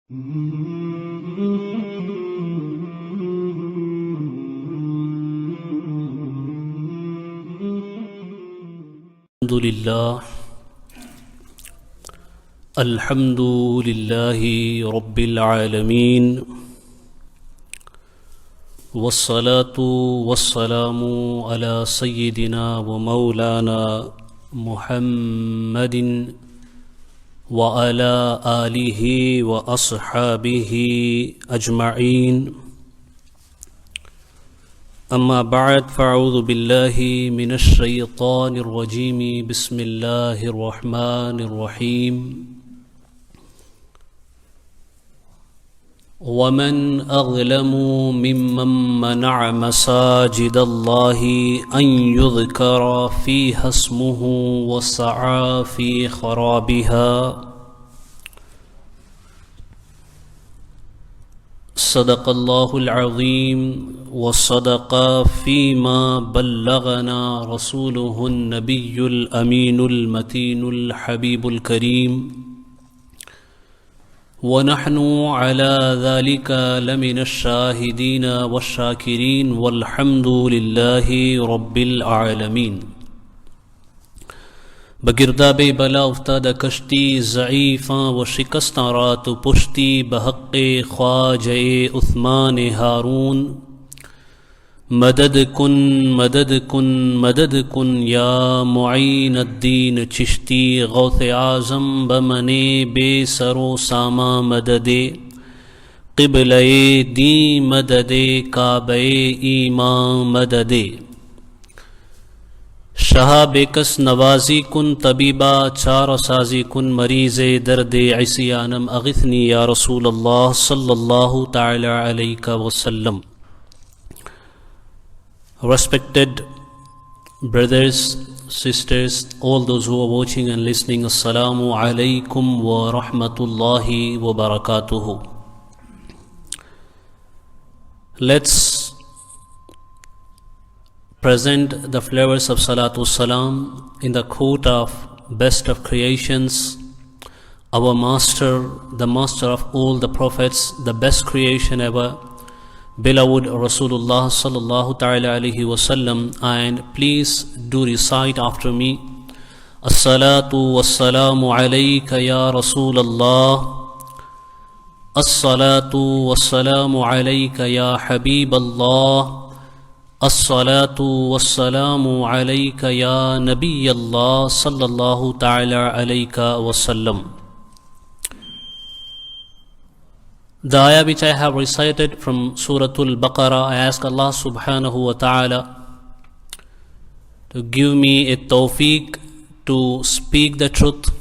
अल्हम्दुलिल्लाहि रब्बिल आलमीन वस्सलातु वस्सलामु अला सय्यिदिना व मौलाना मुहम्मदिन व अला आलिहि व अस्हाबिहि अजमईन। अम्मा बअद फ़अऊज़ु बिल्लाहि मिनश शैतानिर रजीम। बिस्मिल्लाहिर रहमानिर रहीम। वमन अज़लमु मिम्मन मनअ मसाजिदल्लाहि अन युज़करा फ़ीहा इस्मुहु व सअा फ़ी ख़राबिहा। सदक़ल्लाहुल अज़ीम व सदक़ फ़ीमा बल्लगना रसूलुहुन नबियुल अमीनुल मतीनुल हबीबुल करीम व नहनु अला ज़ालिका लमिनश शाहिदीन वश्शाकिरीन वल्हम्दुलिल्लाहि रब्बिल आलमीन। बगिरदाबे बला उफ्ताद कश्ती ज़ईफ़ां व शिकस्तां रात पुश्ती बहक़्क़े ख्वाजे उस्मान हारून। मदद कुन मदद कुन मदद कुन या मुईनुद्दीन चिश्ती गौसे आज़म बमने बेसरो सामा मददे क़िबले दी मददे काबे ईमां मददे। शाह बेकस नवाजी कुन तबीबा चार साजी कुन मरीज़े दर्दे इसियानम अगिथनी या रसूल अल्लाह सल्लल्लाहु ताला अलैहि वसल्लम। Respected brothers, sisters, all those who are watching and listening, Assalamu alaikum wa rahmatullahi wa barakatuhu. Let's present the flavors of Salatu Salam in the court of best of creations, our master, the master of all the prophets, the best creation ever, beloved Rasulullah sallallahu ta'ala alayhi wasallam. And please do recite after me: As-salatu was-salamu alayka ya Rasulallah, As-salatu was-salamu alayka ya Habiballah, As-salatu was-salamu alayka ya Nabiyallah sallallahu ta'ala alayka wasallam. The ayah which I have recited from Suratul Baqarah, I ask Allah subhanahu wa ta'ala to give me a tawfiq to speak the truth,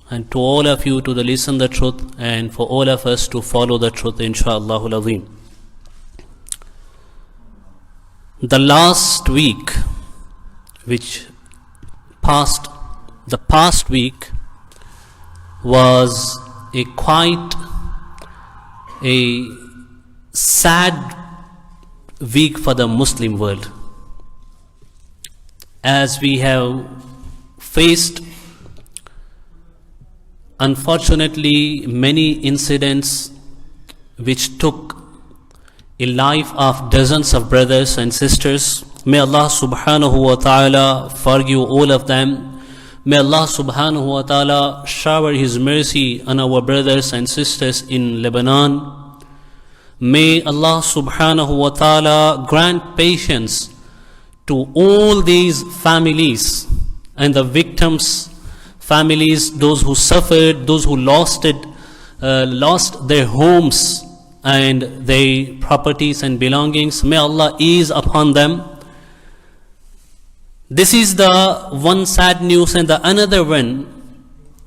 and to all of you to listen the truth, and for all of us to follow the truth, insha'Allahul Azim. The last week which passed, the past week was quite a sad week for the Muslim world, as we have faced unfortunately many incidents which took a life of dozens of brothers and sisters. May Allah subhanahu wa ta'ala forgive all of them. May Allah subhanahu wa ta'ala shower His mercy on our brothers and sisters in Lebanon. May Allah subhanahu wa ta'ala grant patience to all these families and the victims' families, those who suffered, those who lost their homes and their properties and belongings. May Allah ease upon them. This is the one sad news, and the another one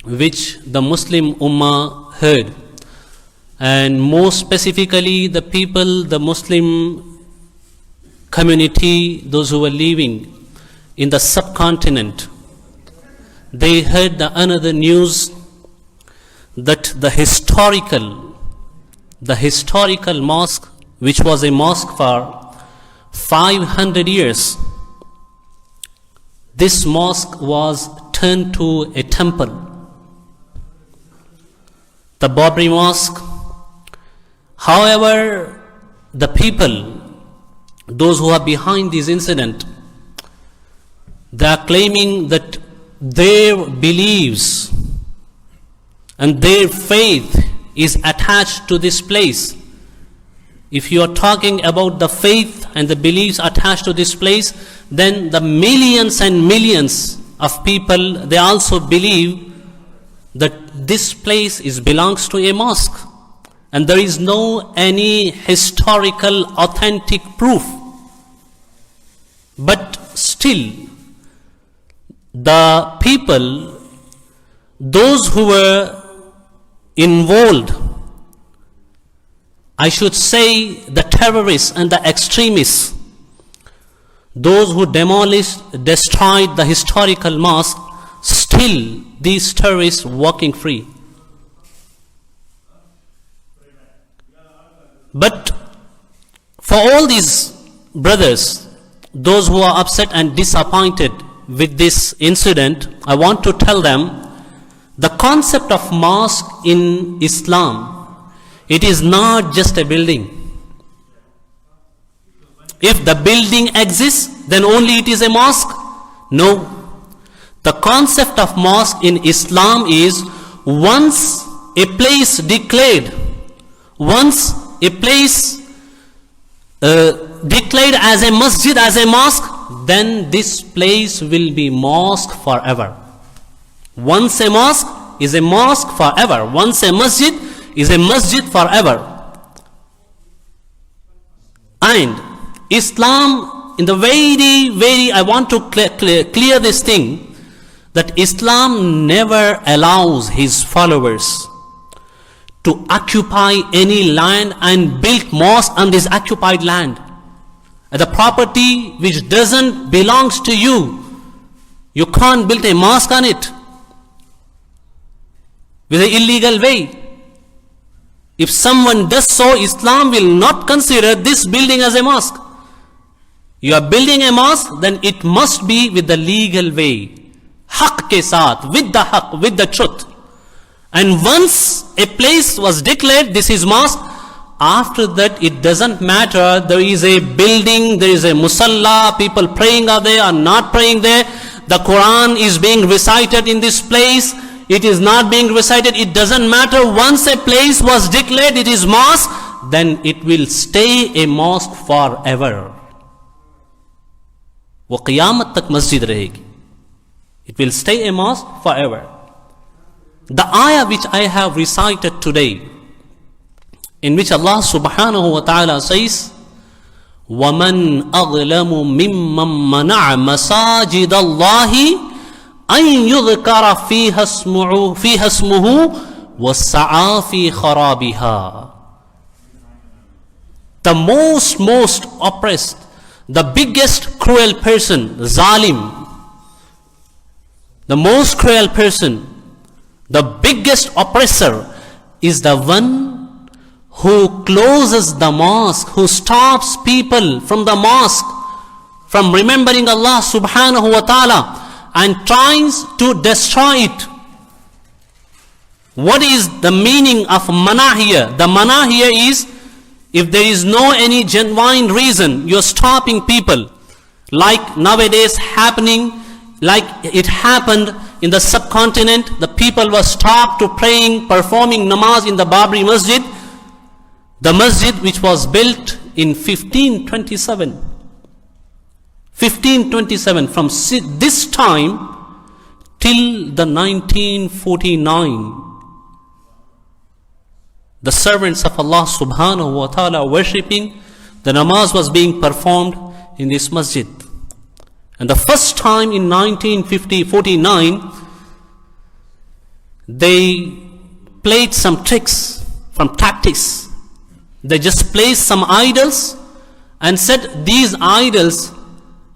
which the Muslim Ummah heard, and more specifically the people, the Muslim community, those who were living in the subcontinent, they heard the another news that the historical mosque, which was a mosque for 500 years, this mosque was turned to a temple. The Babri Mosque However, the people, those who are behind this incident, they are claiming that their beliefs and their faith is attached to this place. If you are talking about the faith and the beliefs attached to this place, then the millions and millions of people, they also believe that this place belongs to a mosque, and there is no any historical authentic proof. But still, the people, those who were involved, I should say the terrorists and the extremists, those who demolished, destroyed the historical mosque, still these terrorists walking free. But for all these brothers, those who are upset and disappointed with this incident, I want to tell them the concept of mosque in Islam, it is not just a building. If the building exists, then only it is a mosque? No. The concept of mosque in Islam is once a place declared, once a place declared as a masjid, as a mosque, then this place will be mosque forever. Once a mosque is a mosque forever. Once a masjid is a masjid forever. And Islam, in the very, I want to clear this thing, that Islam never allows his followers to occupy any land and build mosque on this occupied land. The property which doesn't belong to you, you can't build a mosque on it with an illegal way. If someone does so, Islam will not consider this building as a mosque. You are building a mosque, then it must be with the legal way. Haq ke saath, with the haq, with the truth. And once a place was declared, this is mosque, after that it doesn't matter, there is a building, there is a musalla, people praying are there or not praying there, the Quran is being recited in this place, it is not being recited, it doesn't matter. Once a place was declared it is mosque, then it will stay a mosque forever. वो क़यामत तक मस्जिद रहेगी. It will stay a mosque forever. The ayah which I have recited today, in which Allah subhanahu wa ta'ala says, وَمَنْ أَظْلَمُ مِمَّنْ مَنَعَ مَسَاجِدَ اللَّهِ أَنْ يُذْكَرَ فِيهَا اسْمُهُ وَالسَّعَى فِي خَرَابِهَا. The most oppressed, the biggest cruel person, zalim, the most cruel person, the biggest oppressor is the one who closes the mosque, who stops people from the mosque, from remembering Allah subhanahu wa ta'ala, and tries to destroy it. What is the meaning of mana here? The mana here is, if there is no any genuine reason, you're stopping people, like nowadays happening, like it happened in the subcontinent, the people were stopped to praying, performing namaz in the Babri Masjid, the masjid which was built in 1527. 1527, from this time till the 1949. The servants of Allah subhanahu wa ta'ala worshipping, the namaz was being performed in this masjid. And the first time in 1949, they played some tricks, from tactics. They just placed some idols and said these idols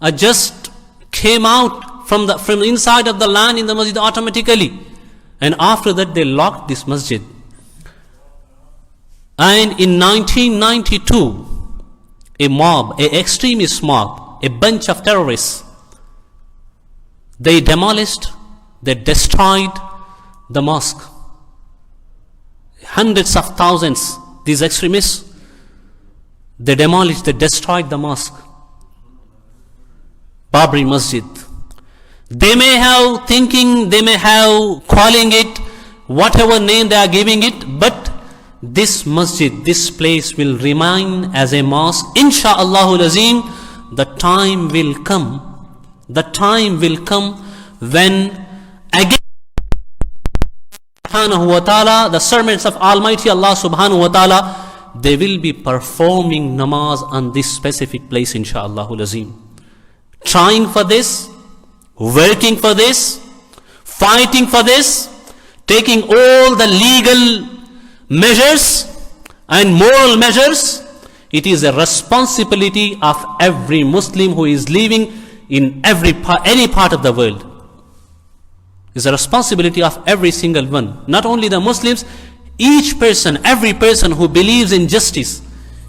are just came out from inside of the land in the masjid automatically. And after that they locked this masjid. And in 1992, a mob, an extremist mob, a bunch of terrorists, they demolished, they destroyed the mosque. Hundreds of thousands these extremists, they demolished, they destroyed the mosque, Babri Masjid. They may have thinking, they may have calling it whatever name they are giving it, but this masjid, this place will remain as a mosque. Insha'Allah Azim, the time will come when again subhanahu wa ta'ala, the servants of Almighty Allah subhanahu wa ta'ala, they will be performing namaz on this specific place, insha'Allah Azim. Trying for this, working for this, fighting for this, taking all the legal measures and moral measures. It is a responsibility of every Muslim who is living in any part of the world. It's a responsibility of every single one, not only the Muslims, each person, every person who believes in justice.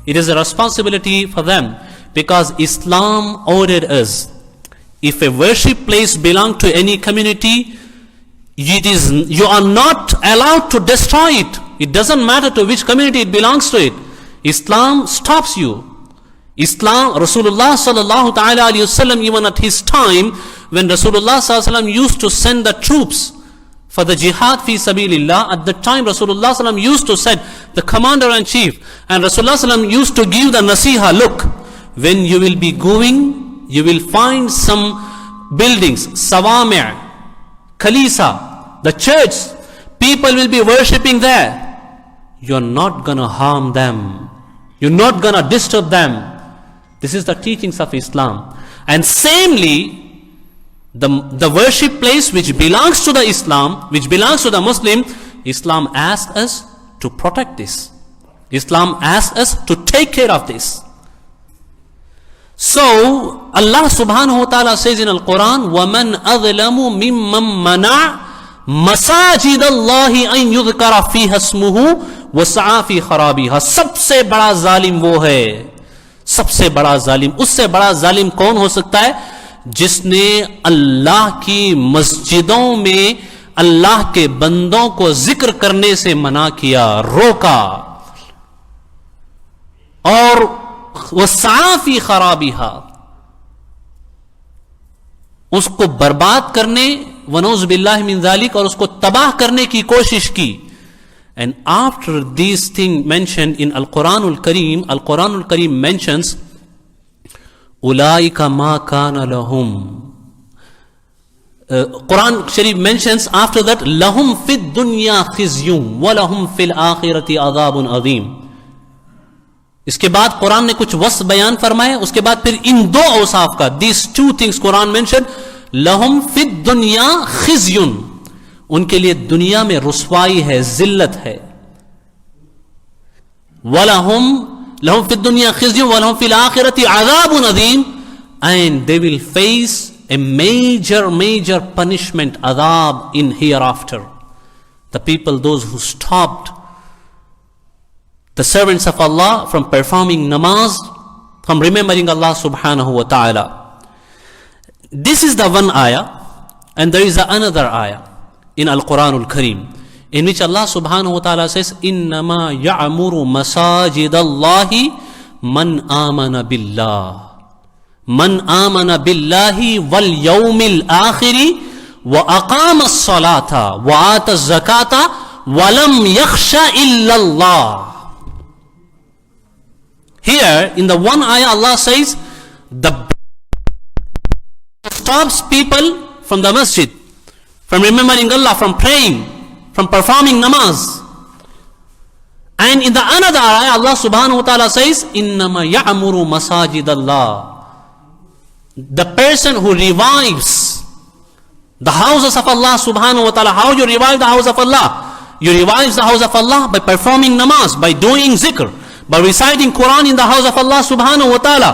It is a responsibility for them, because Islam ordered us, if a worship place belongs to any community, you are not allowed to destroy it. It doesn't matter to which community it belongs to it. Islam stops you. Islam, Rasulullah sallallahu ta'ala alayhi wasallam, even at his time, when Rasulullah sallallahu alayhi wasallam used to send the troops for the jihad fi sabilillah, at the time Rasulullah sallallahu alayhi wasallam used to send the commander-in-chief, and Rasulullah sallallahu alayhi wasallam used to give the nasiha, look, when you will be going, you will find some buildings, sawami', kalisa, the church, people will be worshipping there. You're not gonna harm them. You're not gonna disturb them. This is the teachings of Islam. And samely, the worship place which belongs to the Islam, which belongs to the Muslim, Islam asks us to protect this. Islam asks us to take care of this. So, Allah subhanahu wa ta'ala says in Al-Quran, وَمَنْ أَظْلَمُ مِمَّنْ مَنَعَ مساجد اللہ ان یذکر فیہا اسمہ وسعی فی خرابیہا. सबसे बड़ा जालिम वो है, सबसे बड़ा जालिम, उससे बड़ा जालिम कौन हो सकता है, जिसने अल्लाह की मस्जिदों में अल्लाह के बंदों को जिक्र करने से मना किया, रोका, और वसआ फी खराबिहा, उसको बर्बाद करने, वनौज बिल्लाह मिन ज़ालिक, और उसको तबाह करने की कोशिश की. And after these things mentioned in Al-Quranul Kareem mentions, Ulaika ma kana lahum. Quran Sharif mentions after that, lahum fid dunya khizyun wa lahum fil akhirati adhabun adhim. इसके बाद कुरान ने कुछ वस्फ बयान फरमाए, उसके बाद फिर इन दो औसाफ का, these two things Quran mentioned, लहुम फिद दुनिया खिज़युन, उनके लिए दुनिया में रुसवाई है, जिल्लत है. लहुम फिद दुनिया खिज़युन वलहुम फिल आखिरति अज़ाबुन अज़ीम, and they will face a major punishment, adhab, in hereafter. The people, those who stopped the servants of Allah from performing namaz, from remembering Allah subhanahu wa ta'ala. This is the one ayah, and there is another ayah in Al-Quranul Kareem, in which Allah subhanahu wa ta'ala says, إِنَّمَا يَعْمُرُ مَسَاجِدَ اللَّهِ مَنْ آمَنَ بِاللَّهِ من آمن بالله واليوم الآخر وأقام الصلاة وآتى الزكاة ولم يخش إلا الله. Here in the one ayah Allah says, the stops people from the masjid, from remembering Allah, from praying, from performing namaz. And in the another ayah Allah subhanahu wa ta'ala says, إِنَّمَا يَعْمُرُ مَسَاجِدَ اللَّهِ. The person who revives the houses of Allah subhanahu wa ta'ala. How you revive the house of Allah? You revive the house of Allah by performing namaz, by doing zikr, by reciting Quran in the house of Allah subhanahu wa ta'ala,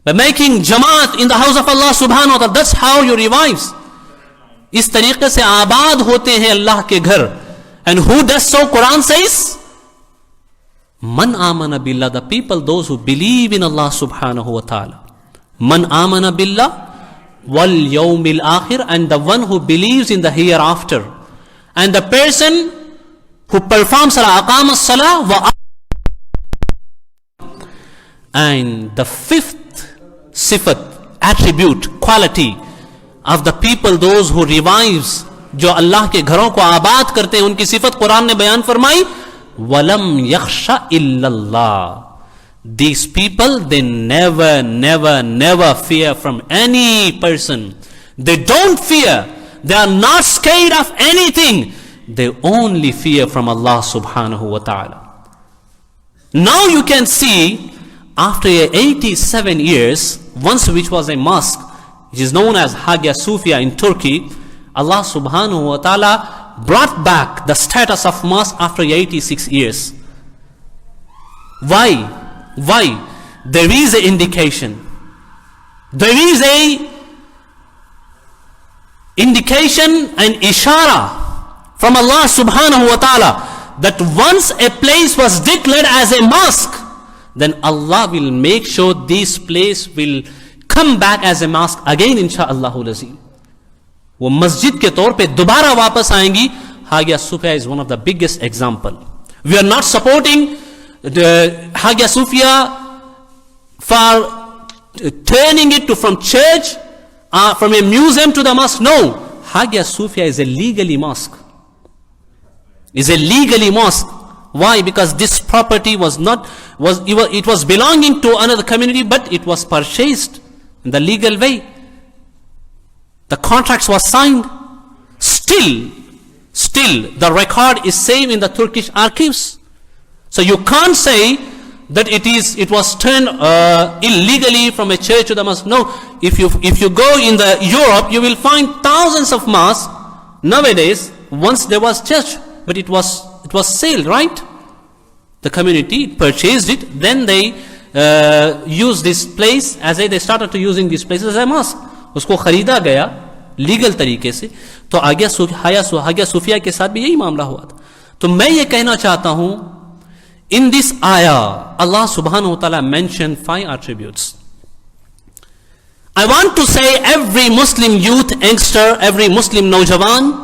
by making jamaat in the house of Allah subhanahu wa ta'ala. That's how you revive. इस तरीके से आबाद होते हैं अल्लाह के घर. And who does so? Quran says, Man amana billah, the people, those who believe in Allah subhanahu wa ta'ala. Man amana billah wal yawmil akhir, and the one who believes in the hereafter. And the person who perform salah, aqama salah wa. And the fifth sifat, attribute, quality of the people, those who revives, जो अल्लाह के घरों को आबाद करते हैं, उनकी सिफत कुरान ने बयान फरमाई, वलम यख्शा इल्लल्लाह. These people, they never fear from any person. They don't fear. They are not scared of anything. They only fear from Allah subhanahu wa ta'ala. Now you can see, after 87 years, once which was a mosque, which is known as Hagia Sophia in Turkey, Allah subhanahu wa ta'ala brought back the status of mosque after 86 years. Why? There is an indication. There is a indication and ishara from Allah subhanahu wa ta'ala that once a place was declared as a mosque, then Allah will make sure this place will come back as a mosque again, insha'Allahul azim. वो मस्जिद के तौर पे दोबारा वापस आएंगी. Hagia Sophia is one of the biggest example. We are not supporting the Hagia Sophia for turning it to from church, from a museum to the mosque. No, Hagia Sophia is a legally mosque. Why? Because this property it was belonging to another community, but it was purchased in the legal way. The contracts was signed. Still, the record is saved in the Turkish archives. So you can't say that it was turned illegally from a church to the mosque. No, if you go in the Europe, you will find thousands of mosques nowadays. Once there was church, but it was sale, right? The community purchased it, then they used this place they started to using this place as a mosque. उसको खरीदा गया legal तरीके से. तो Hagia सूफिया के साथ भी यही मामला हुआ था. तो मैं ये कहना चाहता हूं, in this ayah Allah subhanahu wa ta'ala mentioned 5 attributes. I want to say every Muslim youth, youngster, every Muslim Naujawan,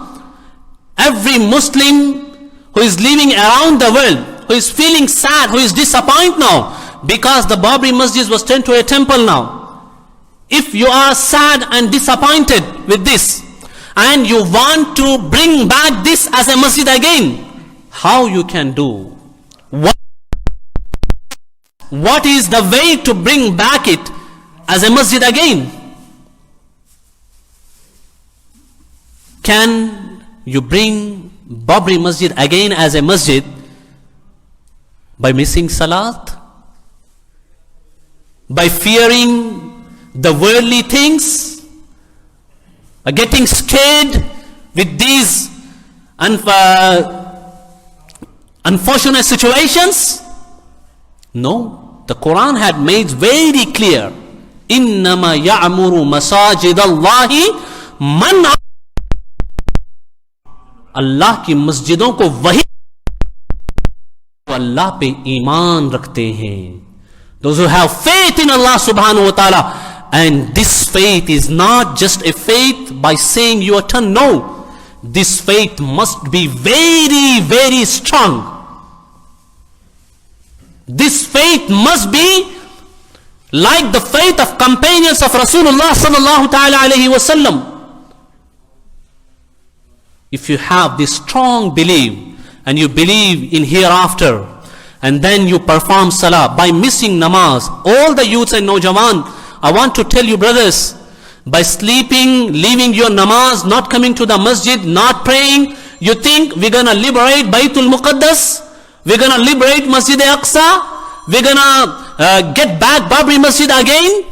every Muslim who is living around the world, who is feeling sad, who is disappointed now because the Babri Masjid was turned to a temple now. If you are sad and disappointed with this and you want to bring back this as a masjid again, how you can do? What is the way to bring back it as a masjid again? Can you bring Babri Masjid again as a masjid by missing salat? By fearing the worldly things? By getting scared with these unfortunate situations? No, the Quran had made very clear, إِنَّمَا يَعْمُرُ مَسَاجِدَ اللَّهِ مَنْ अल्लाह की मस्जिदों को वही अल्लाह पे ईमान रखते हैं. Those who have faith in Allah subhanahu wa ta'ala. And this faith is not just a faith by saying your tongue. No, this faith must be very, very strong. This faith must be like the faith of companions of Rasulullah sallallahu ta'ala alayhi wa sallam. If you have this strong belief and you believe in hereafter, and then you perform salah by missing namaz, all the youths and Naujawan, I want to tell you, brothers, by sleeping, leaving your namaz, not coming to the masjid, not praying, you think we're gonna liberate Baytul Muqaddas, we're gonna liberate Masjid Aqsa, we're gonna get back Babri Masjid again?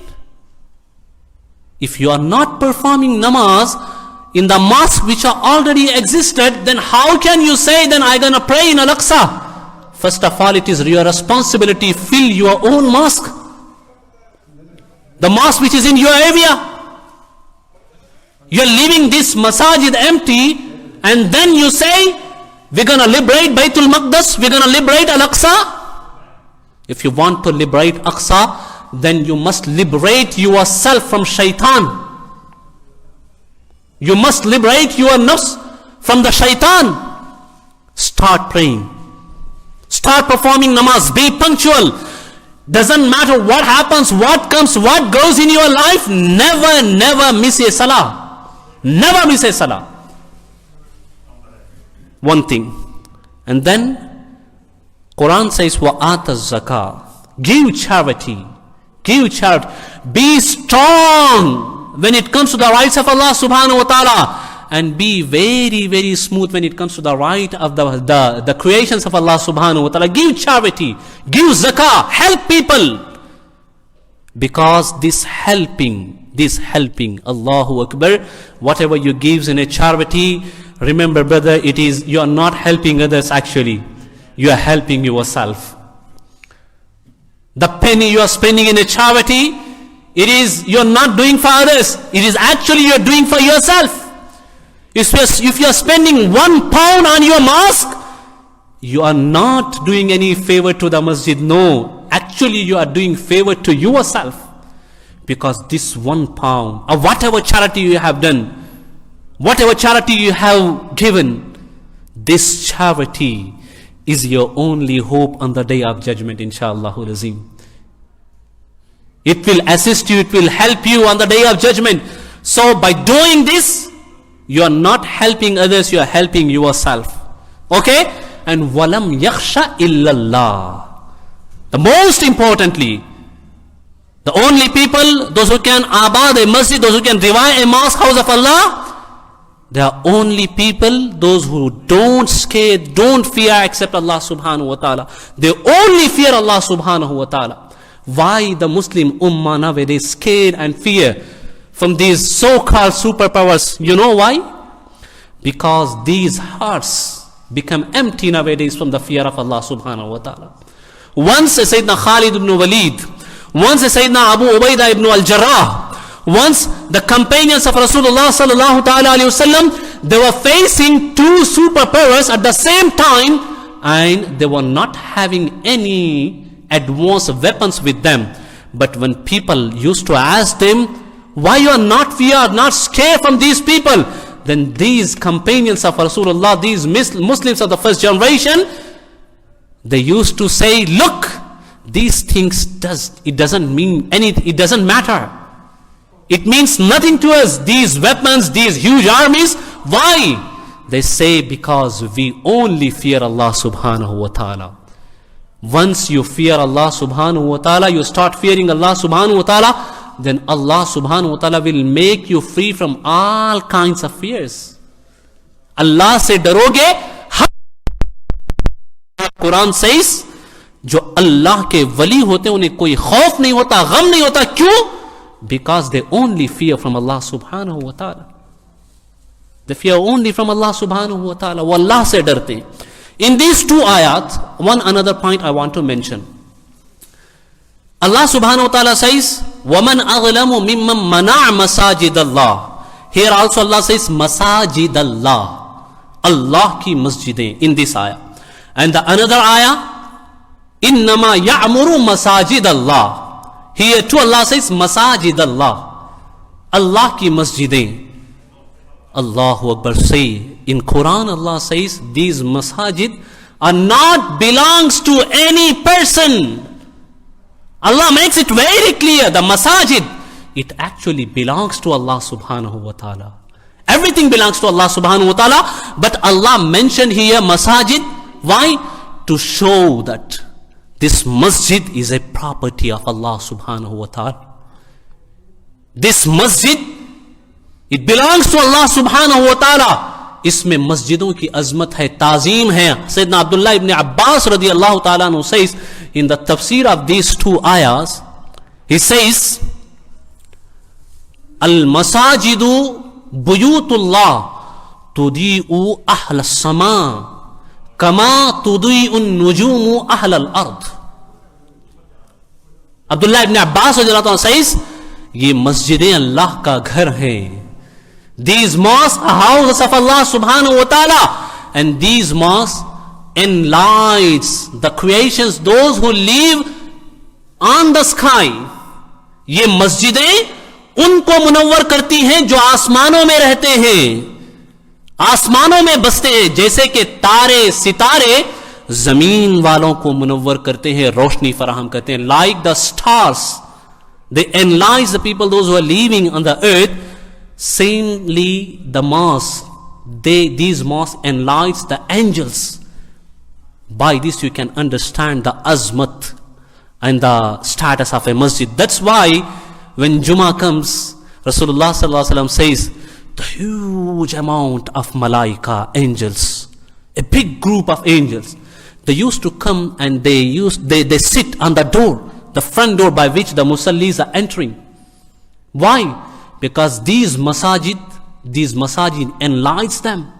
If you are not performing namaz in the mosque which are already existed, then how can you say then I'm gonna pray in Al-Aqsa? First of all, it is your responsibility, fill your own mosque. The mosque which is in your area. You're leaving this masajid empty, and then you say, we're gonna liberate Baytul Maqdas, we're gonna liberate Al-Aqsa. If you want to liberate Aqsa, then you must liberate yourself from shaitan. You must liberate your nafs from the shaitan. Start praying. Start performing namaz. Be punctual. Doesn't matter what happens, what comes, what goes in your life. Never miss a salah. Never miss a salah. One thing. And then Quran says, وَآتَ الزَّكَاةِ. Give charity. Give charity. Be strong when it comes to the rights of Allah subhanahu wa ta'ala. And be very smooth when it comes to the right of the creations of Allah subhanahu wa ta'ala. Give charity. Give zakah. Help people. Because this helping, Allahu Akbar, whatever you give in a charity, remember brother, you are not helping others actually. You are helping yourself. The penny you are spending in a charity, you are not doing for others. It is actually you are doing for yourself. If you are spending £1 on your mosque, you are not doing any favor to the masjid. No, actually you are doing favor to yourself. Because this £1, or whatever charity you have done, whatever charity you have given, this charity is your only hope on the day of judgment, inshaAllah azim. It will assist you, it will help you on the day of judgment. So by doing this, you are not helping others, you are helping yourself. Okay? And walam yakhsha illallah. The most importantly, the only people, those who can abad a masjid, those who can revive a mosque, house of Allah, they are only people, those who don't fear except Allah subhanahu wa ta'ala. They only fear Allah subhanahu wa ta'ala. Why the Muslim ummah nowadays scared and fear from these so-called superpowers? You know why? Because these hearts become empty nowadays from the fear of Allah subhanahu wa ta'ala. Once Sayyidina Khalid ibn Walid, once Sayyidina Abu Ubaidah ibn al-Jarrah, once the companions of Rasulullah sallallahu ta'ala alayhi wasallam, they were facing two superpowers at the same time, and they were not having any advanced weapons with them. But when people used to ask them, why you are not feared, not scared from these people? Then these companions of Rasulullah, these Muslims of the first generation, they used to say, look, these things doesn't mean anything, it doesn't matter. It means nothing to us, these weapons, these huge armies. Why? They say, because we only fear Allah subhanahu wa ta'ala. Once you fear Allah subhanahu wa ta'ala, you start fearing Allah subhanahu wa ta'ala, then Allah subhanahu wa ta'ala will make you free from all kinds of fears. Allah se daroge. Quran says, जो अल्लाह के वली होते उन्हें कोई खौफ नहीं होता, गम नहीं होता. क्यों? Because they only fear from Allah subhanahu wa ta'ala. They fear only from Allah subhanahu wa ta'ala. वो अल्लाह से डरते. In these two ayat, one another point I want to mention. Allah subhanahu wa ta'ala says, وَمَنْ أَغْلَمُ مِمَّنْ مَنَعْ مَسَاجِدَ اللَّهِ. Here also Allah says, Masajid Allah. Allah ki masjidin in this ayah. And the another ayah, إِنَّمَا يَعْمُرُ مَسَاجِدَ اللَّهِ. Here too Allah says, Masajid Allah. Allah ki masjidin. Allahu Akbar. Say, in Quran Allah says, these masajid are not belongs to any person. Allah makes it very clear, the masajid, it actually belongs to Allah subhanahu wa ta'ala. Everything belongs to Allah subhanahu wa ta'ala, but Allah mentioned here masajid. Why? To show that this masjid is a property of Allah subhanahu wa ta'ala. This masjid, it belongs to Allah subhanahu wa ta'ala. इसमें मस्जिदों की अजमत है, ताजीम है. Sayyidina Abdullah ibn Abbas radiyallahu ta'ala anhu says, in the tafsir of these two ayahs, he says, Al-masajidu buyutullah tudi'u ahl as-sama kama tudi'u an-nujumu ahl al-ard. Abdullah ibn Abbas radiyallahu ta'ala says, ये मस्जिदें अल्लाह का घर हैं. These mosques are houses of Allah subhanahu wa ta'ala, and these mosques enlights the creations, those who live on the sky. ये मस्जिदें उनको मुनव्वर करती हैं जो आसमानों में रहते हैं. आसमानों में बसते हैं, जैसे कि तारे सितारे जमीन वालों को मुनव्वर करते हैं, रोशनी फराहम करते हैं. Like the stars they enlighten the people, those who are living on the earth. Samely the mosque, these mosques enlighten the angels. By this you can understand the azmat and the status of a masjid. That's why when Jummah comes, Rasulullah sallallahu alaihi wasallam says the huge amount of malaika, angels, a big group of angels, they used to come and they sit on the door, the front door by which the musallis are entering. Why? Because these masajid enlights them.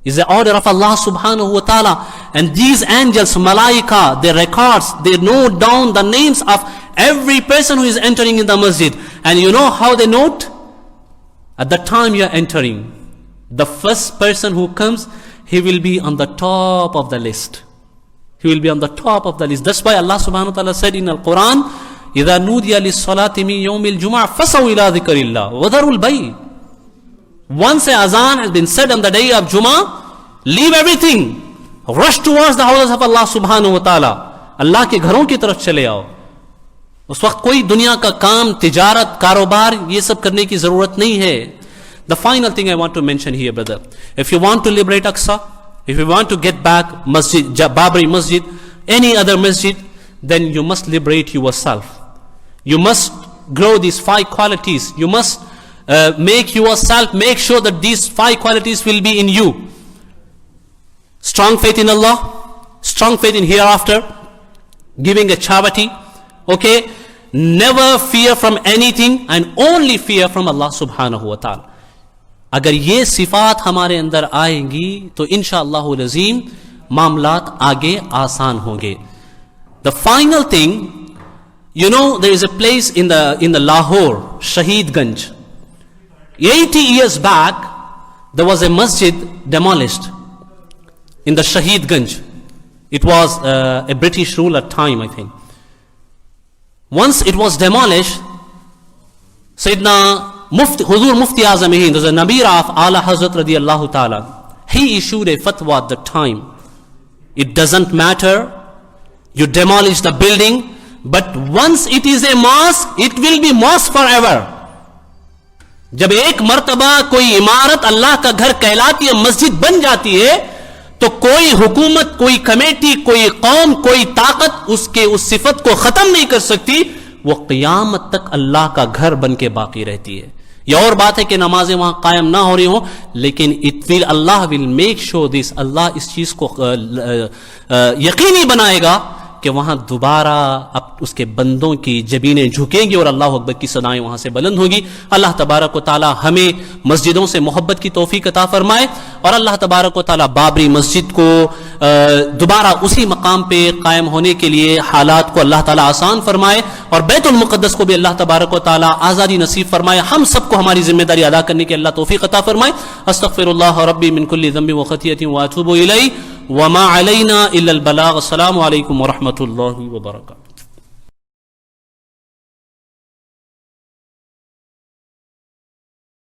Is the order of Allah subhanahu wa ta'ala. And these angels, malaika, they records, they note down the names of every person who is entering in the masjid. And you know how they note? At the time you are entering, the first person who comes, he will be on the top of the list. He will be on the top of the list. That's why Allah subhanahu wa ta'ala said in Al-Quran, إِذَا نُودِيَ لِلصَّلَاةِ مِنْ يَوْمِ الْجُمَعَةِ فَسَوْا إِلَىٰ ذِكْرِ اللَّهِ وَذَرُوا الْبَيْعَ. Once a azan has been said on the day of Jummah, leave everything, rush towards the houses of Allah subhanahu wa ta'ala. Allah के घरों की तरफ चले आओ. उस वक्त कोई दुनिया का काम, तिजारत, कारोबार, ये सब करने की जरूरत नहीं है. The final thing I want to mention here, brother, if you want to liberate Aqsa, if you want to get back Masjid, Babri Masjid, any other masjid, then you must liberate yourself. You must grow these 5 qualities. You must make sure that these 5 qualities will be in you. Strong faith in Allah, strong faith in hereafter, giving a charity, okay? Never fear from anything and only fear from Allah subhanahu wa ta'ala. अगर ये सिफात हमारे अंदर आएंगी तो इंशाअल्लाहुल अज़ीम मामलात आगे आसान होंगे. The final thing, you know, there is a place in the Lahore, Shahid Ganj. 80 years back, there was a masjid demolished in the Shahid Ganj. It was a British rule at time, I think. Once it was demolished, Sayyidina Huzur Mufti Azam Hind, the Nabir of Ala Hazrat radiyallahu ta'ala, he issued a fatwa at the time. It doesn't matter, you demolish the building, but once it is a mosque, it will be mosque forever. जब एक मर्तबा कोई इमारत अल्लाह का घर कहलाती है, मस्जिद बन जाती है, तो कोई हुकूमत, कोई कमेटी, कोई कौम, कोई ताकत उसके उस सिफत को खत्म नहीं कर सकती. वो क़यामत तक अल्लाह का घर बन के बाकी रहती है. यह और बात है कि नमाजें वहां कायम ना हो रही हो, लेकिन अल्लाह विल मेक श्योर दिस, अल्लाह इस चीज को यकीनी बनाएगा कि वहां दोबारा अब उसके बंदों की जबीनें झुकेंगी और अल्लाह अकबर की सदाएं वहां से बुलंद होगी. अल्लाह तबारक व तआला हमें मस्जिदों से मोहब्बत की तौफीक अता फरमाए और अल्लाह तबारक व तआला बाबरी मस्जिद को दोबारा उसी मकाम पे कायम होने के लिए हालात को अल्लाह ताला आसान फरमाए और बैतुल मुक़द्दस को भी अल्लाह तबारक व तआला आज़ादी नसीब फरमाए. हम सबको हमारी जिम्मेदारी अदा करने की अल्लाह तौफीक अता फरमाए. अस्तग़फिरुल्लाह रब्बी मिन कुल्लि ज़ंबिन व ख़तियतिन व अतूबु इलैहि व मा अलैना इल्लल बलाग. अस्सलामु अलैकुम व रहमतुल्लाहि व बरकातुहू.